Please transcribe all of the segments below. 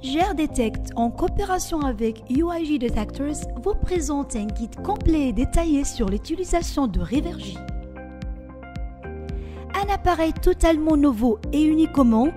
GereDetect, en coopération avec UIG Detectors, vous présente un guide complet et détaillé sur l'utilisation de Revergy. Un appareil totalement nouveau et unique au monde,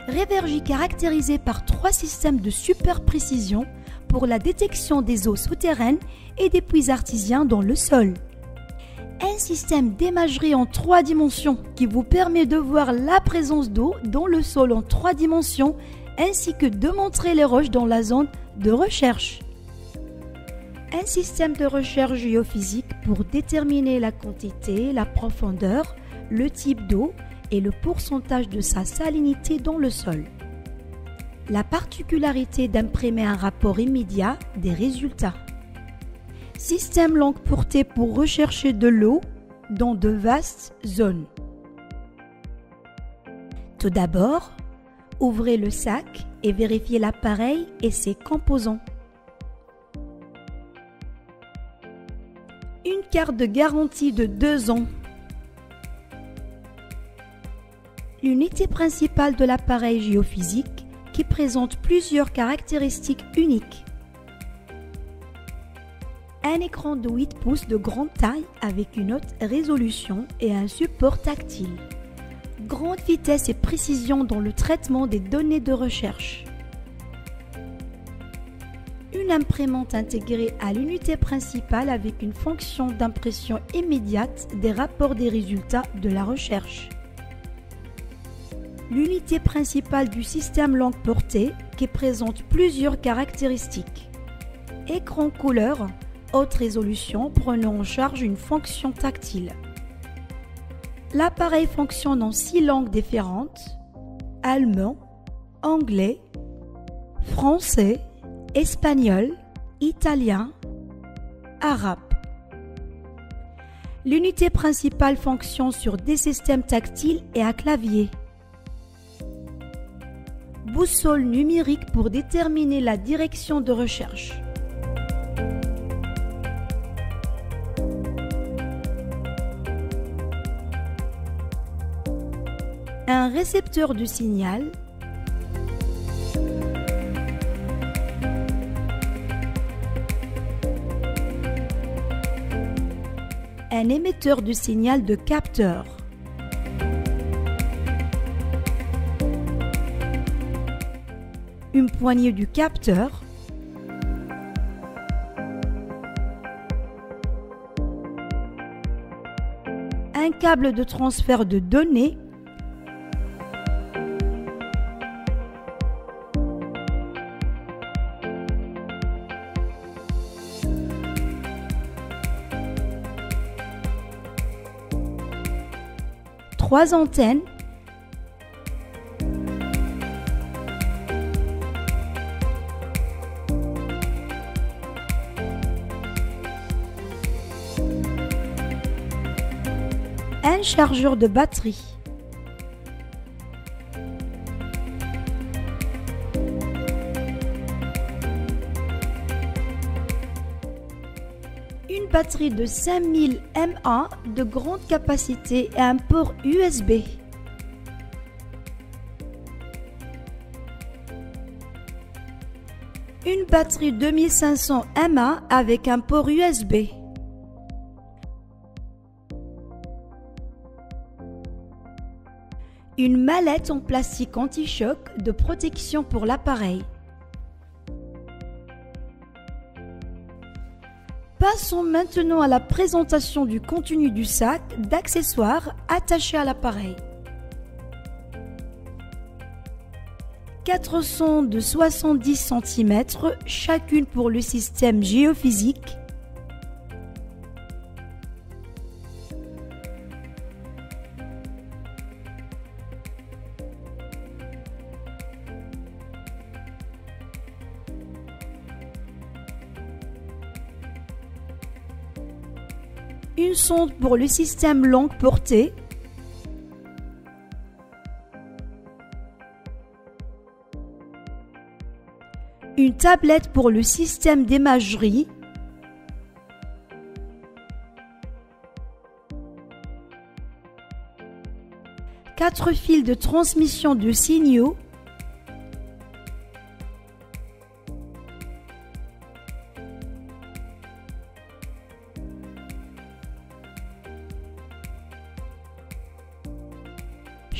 Revergy caractérisé par 3 systèmes de super précision pour la détection des eaux souterraines et des puits artésiens dans le sol. Un système d'imagerie en 3 dimensions qui vous permet de voir la présence d'eau dans le sol en 3 dimensions ainsi que de montrer les roches dans la zone de recherche. Un système de recherche géophysique pour déterminer la quantité, la profondeur, le type d'eau et le pourcentage de sa salinité dans le sol. La particularité d'imprimer un rapport immédiat des résultats. Système longue portée pour rechercher de l'eau dans de vastes zones. Tout d'abord, ouvrez le sac et vérifiez l'appareil et ses composants. Une carte de garantie de 2 ans. L'unité principale de l'appareil géophysique qui présente plusieurs caractéristiques uniques. Un écran de 8 pouces de grande taille avec une haute résolution et un support tactile. Grande vitesse et précision dans le traitement des données de recherche. Une imprimante intégrée à l'unité principale avec une fonction d'impression immédiate des rapports des résultats de la recherche. L'unité principale du système longue portée qui présente plusieurs caractéristiques. Écran couleur, haute résolution prenant en charge une fonction tactile. L'appareil fonctionne en 6 langues différentes: allemand, anglais, français, espagnol, italien, arabe. L'unité principale fonctionne sur des systèmes tactiles et à clavier. Boussole numérique pour déterminer la direction de recherche. Un récepteur de signal, un émetteur de signal de capteur, une poignée du capteur, un câble de transfert de données, trois antennes, un chargeur de batterie. Une batterie de 5000 mAh de grande capacité et un port USB. Une batterie 2500 mAh avec un port USB. Une mallette en plastique anti-choc de protection pour l'appareil. Passons maintenant à la présentation du contenu du sac d'accessoires attaché à l'appareil. 4 sondes de 70 cm, chacune pour le système géophysique. Une sonde pour le système longue portée, une tablette pour le système d'imagerie, quatre fils de transmission de signaux,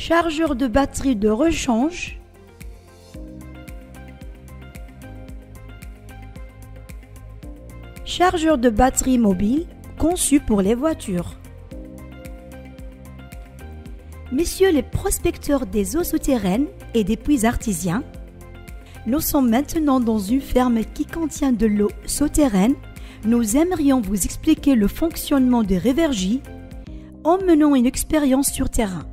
chargeur de batterie de rechange, chargeur de batterie mobile conçu pour les voitures. Messieurs les prospecteurs des eaux souterraines et des puits artésiens, nous sommes maintenant dans une ferme qui contient de l'eau souterraine. Nous aimerions vous expliquer le fonctionnement des révergies en menant une expérience sur terrain.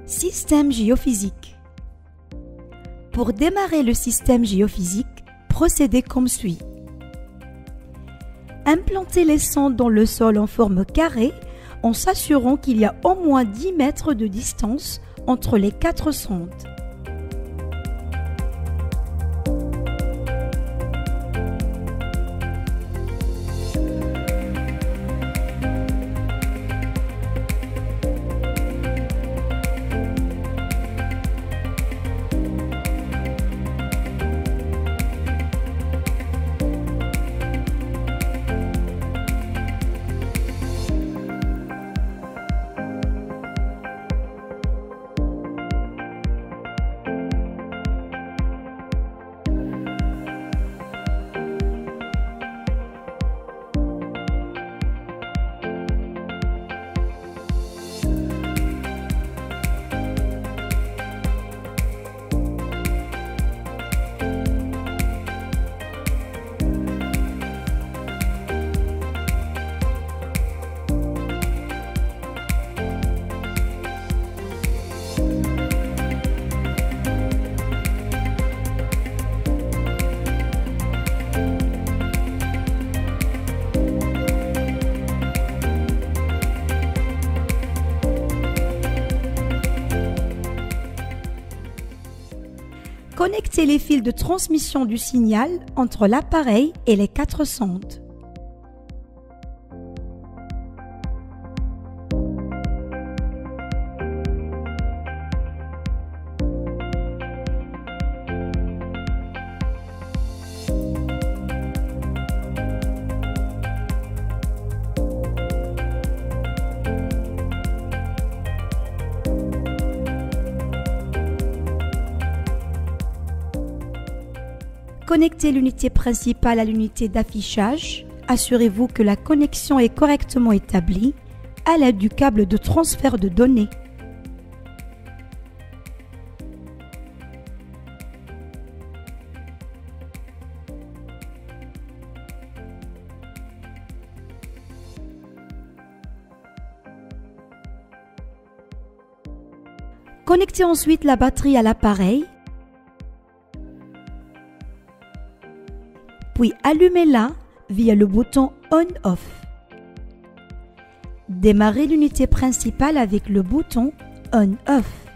Système géophysique. Pour démarrer le système géophysique, procédez comme suit. Implantez les sondes dans le sol en forme carrée en s'assurant qu'il y a au moins 10 mètres de distance entre les 4 sondes. Connectez les fils de transmission du signal entre l'appareil et les 4 sondes. Connectez l'unité principale à l'unité d'affichage. Assurez-vous que la connexion est correctement établie à l'aide du câble de transfert de données. Connectez ensuite la batterie à l'appareil. Puis allumez-la via le bouton On/Off. Démarrez l'unité principale avec le bouton On/Off.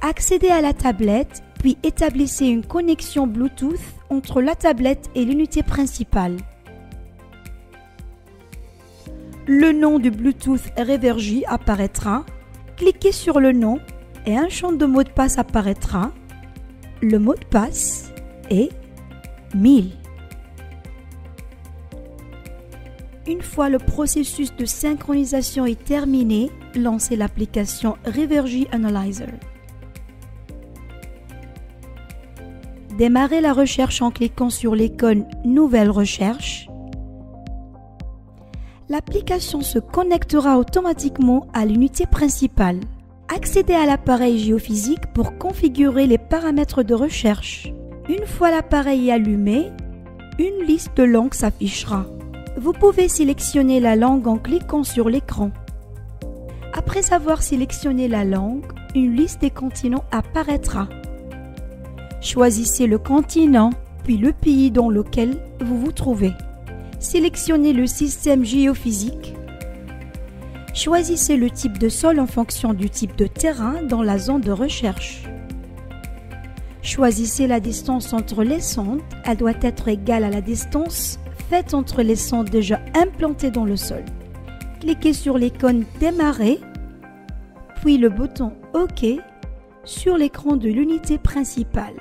Accédez à la tablette, puis établissez une connexion Bluetooth entre la tablette et l'unité principale. Le nom du Bluetooth Révergie apparaîtra. Cliquez sur le nom et un champ de mot de passe apparaîtra. Le mot de passe est 1000. Une fois le processus de synchronisation est terminé, lancez l'application Révergie Analyzer. Démarrez la recherche en cliquant sur l'icône Nouvelle recherche. L'application se connectera automatiquement à l'unité principale. Accédez à l'appareil géophysique pour configurer les paramètres de recherche. Une fois l'appareil allumé, une liste de langues s'affichera. Vous pouvez sélectionner la langue en cliquant sur l'écran. Après avoir sélectionné la langue, une liste des continents apparaîtra. Choisissez le continent, puis le pays dans lequel vous vous trouvez. Sélectionnez le système géophysique. Choisissez le type de sol en fonction du type de terrain dans la zone de recherche. Choisissez la distance entre les sondes. Elle doit être égale à la distance faite entre les sondes déjà implantées dans le sol. Cliquez sur l'icône Démarrer, puis le bouton OK sur l'écran de l'unité principale.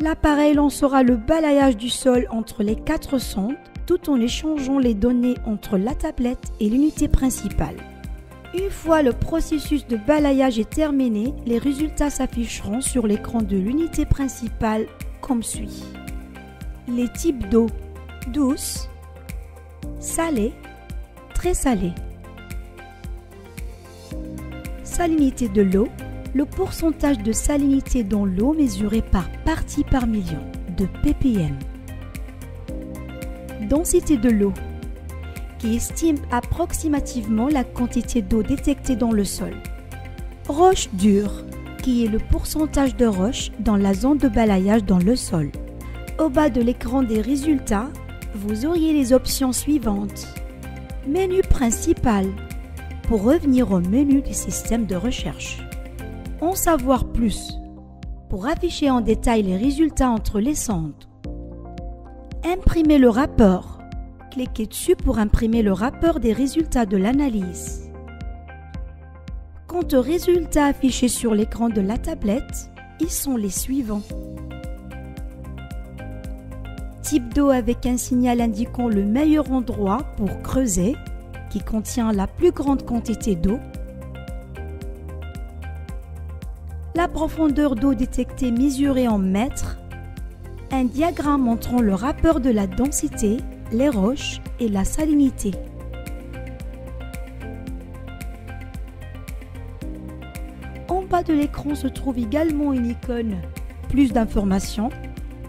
L'appareil lancera le balayage du sol entre les 4 sondes tout en échangeant les données entre la tablette et l'unité principale. Une fois le processus de balayage est terminé, les résultats s'afficheront sur l'écran de l'unité principale comme suit. Les types d'eau: douce, salée, très salée. Salinité de l'eau: le pourcentage de salinité dans l'eau mesuré par partie par million de ppm. Densité de l'eau, qui estime approximativement la quantité d'eau détectée dans le sol. Roche dure, qui est le pourcentage de roche dans la zone de balayage dans le sol. Au bas de l'écran des résultats, vous auriez les options suivantes. Menu principal, pour revenir au menu du système de recherche. En savoir plus, pour afficher en détail les résultats entre les sondes. Imprimer le rapport. Cliquez dessus pour imprimer le rapport des résultats de l'analyse. Quant aux résultats affichés sur l'écran de la tablette, ils sont les suivants. Type d'eau avec un signal indiquant le meilleur endroit pour creuser, qui contient la plus grande quantité d'eau. La profondeur d'eau détectée mesurée en mètres. Un diagramme montrant le rapport de la densité, les roches et la salinité. En bas de l'écran se trouve également une icône « Plus d'informations »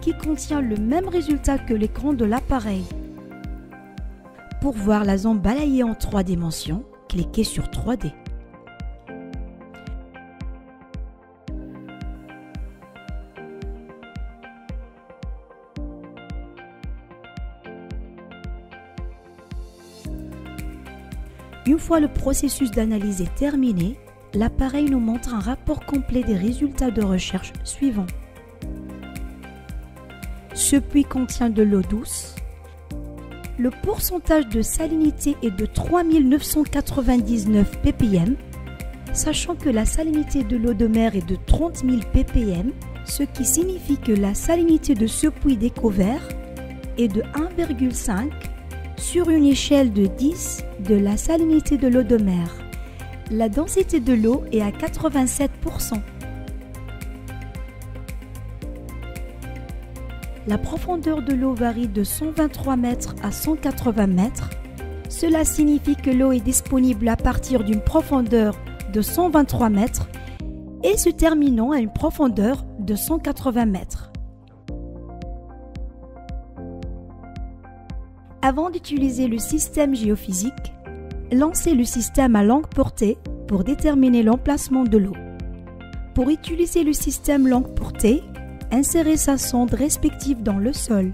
qui contient le même résultat que l'écran de l'appareil. Pour voir la zone balayée en 3 dimensions, cliquez sur 3D. Une fois le processus d'analyse est terminé, l'appareil nous montre un rapport complet des résultats de recherche suivants. Ce puits contient de l'eau douce. Le pourcentage de salinité est de 3999 ppm, sachant que la salinité de l'eau de mer est de 30 000 ppm, ce qui signifie que la salinité de ce puits découvert est de 1,5 sur une échelle de 10 de la salinité de l'eau de mer. La densité de l'eau est à 87%. La profondeur de l'eau varie de 123 mètres à 180 mètres. Cela signifie que l'eau est disponible à partir d'une profondeur de 123 mètres et se terminant à une profondeur de 180 mètres. Avant d'utiliser le système géophysique, lancez le système à longue portée pour déterminer l'emplacement de l'eau. Pour utiliser le système longue portée, insérez sa sonde respective dans le sol.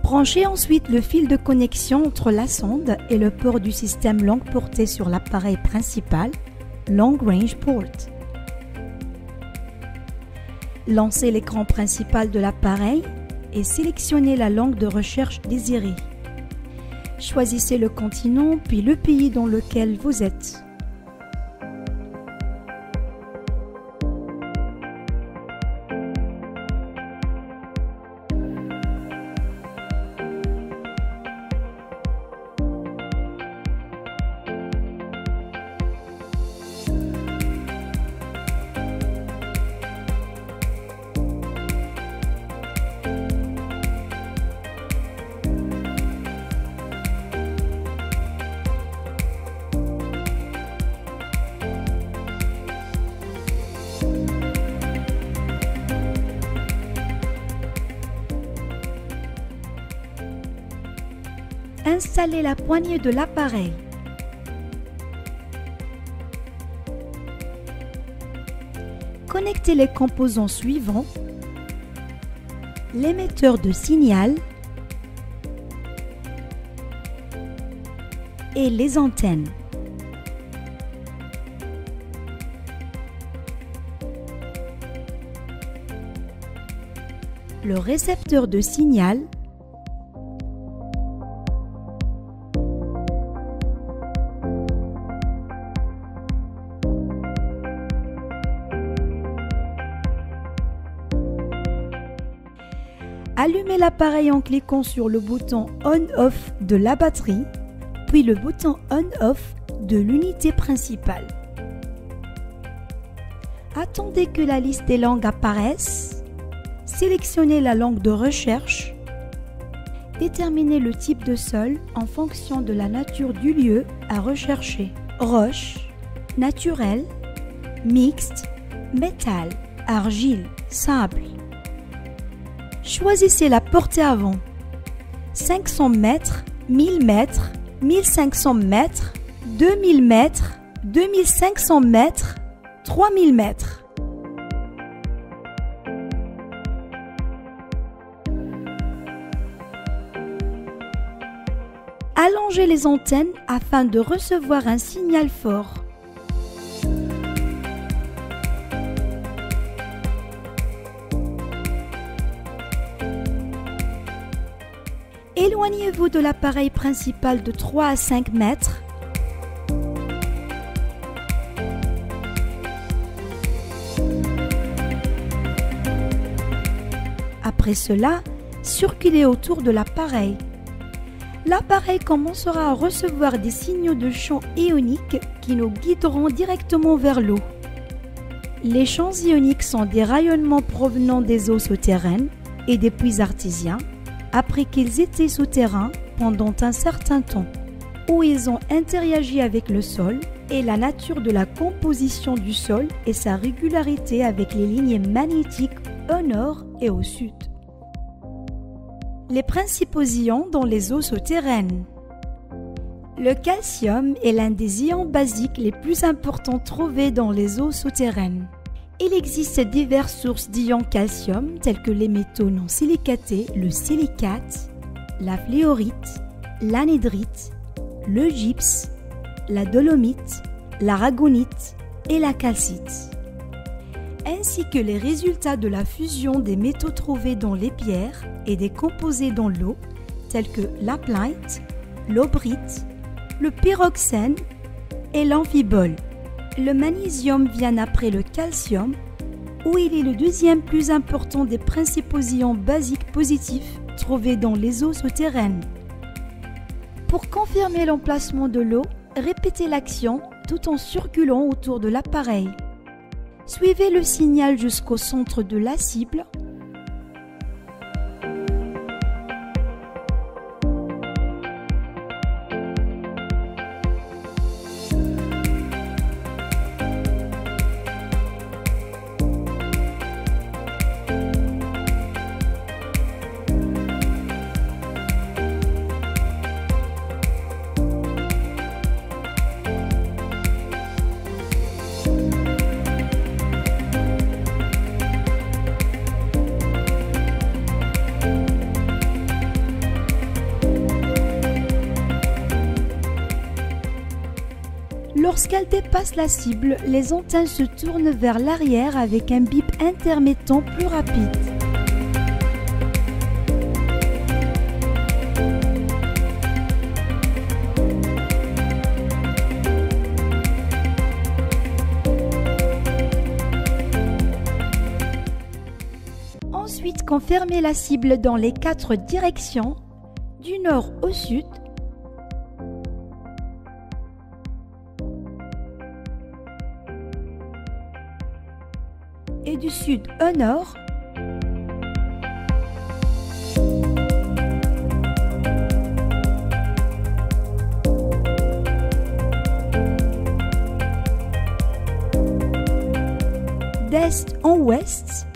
Branchez ensuite le fil de connexion entre la sonde et le port du système longue portée sur l'appareil principal, Long Range Port. Lancez l'écran principal de l'appareil et sélectionnez la langue de recherche désirée. Choisissez le continent puis le pays dans lequel vous êtes. Installez la poignée de l'appareil. Connectez les composants suivants: l'émetteur de signal et les antennes. Le récepteur de signal Allumez l'appareil en cliquant sur le bouton On/Off de la batterie, puis le bouton On/Off de l'unité principale. Attendez que la liste des langues apparaisse. Sélectionnez la langue de recherche. Déterminez le type de sol en fonction de la nature du lieu à rechercher. Roche, naturel, mixte, métal, argile, sable. Choisissez la portée avant. 500 mètres, 1000 mètres, 1500 mètres, 2000 mètres, 2500 mètres, 3000 mètres. Allongez les antennes afin de recevoir un signal fort. Éloignez-vous de l'appareil principal de 3 à 5 mètres. Après cela, circulez autour de l'appareil. L'appareil commencera à recevoir des signaux de champs ioniques qui nous guideront directement vers l'eau. Les champs ioniques sont des rayonnements provenant des eaux souterraines et des puits artésiens après qu'ils étaient souterrains pendant un certain temps, où ils ont interagi avec le sol et la nature de la composition du sol et sa régularité avec les lignes magnétiques au nord et au sud. Les principaux ions dans les eaux souterraines. Le calcium est l'un des ions basiques les plus importants trouvés dans les eaux souterraines. Il existe diverses sources d'ions calcium tels que les métaux non silicatés, le silicate, la fluorite, l'anhydrite, le gypse, la dolomite, l'aragonite et la calcite, ainsi que les résultats de la fusion des métaux trouvés dans les pierres et des composés dans l'eau tels que l'apatite, l'aubrite, le pyroxène et l'amphibole. Le magnésium vient après le calcium, où il est le deuxième plus important des principaux ions basiques positifs trouvés dans les eaux souterraines. Pour confirmer l'emplacement de l'eau, répétez l'action tout en circulant autour de l'appareil. Suivez le signal jusqu'au centre de la cible. Lorsqu'elle dépasse la cible, les antennes se tournent vers l'arrière avec un bip intermittent plus rapide. Ensuite, confirmez la cible dans les 4 directions, du nord au sud, et du sud au nord. D'est en ouest.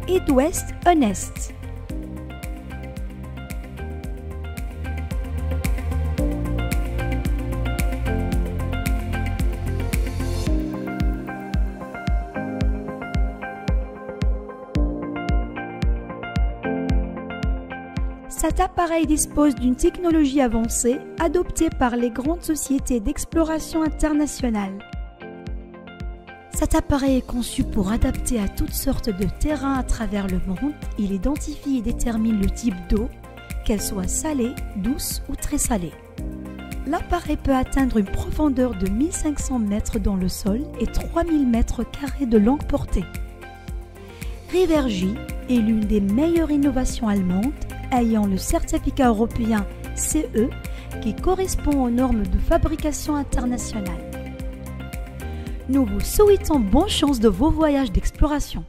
Et d'ouest en est. Cet appareil dispose d'une technologie avancée adoptée par les grandes sociétés d'exploration internationale. Cet appareil est conçu pour adapter à toutes sortes de terrains à travers le monde. Il identifie et détermine le type d'eau, qu'elle soit salée, douce ou très salée. L'appareil peut atteindre une profondeur de 1500 mètres dans le sol et 3000 mètres carrés de longue portée. Rivergy est l'une des meilleures innovations allemandes ayant le certificat européen CE qui correspond aux normes de fabrication internationale. Nous vous souhaitons bonne chance de vos voyages d'exploration.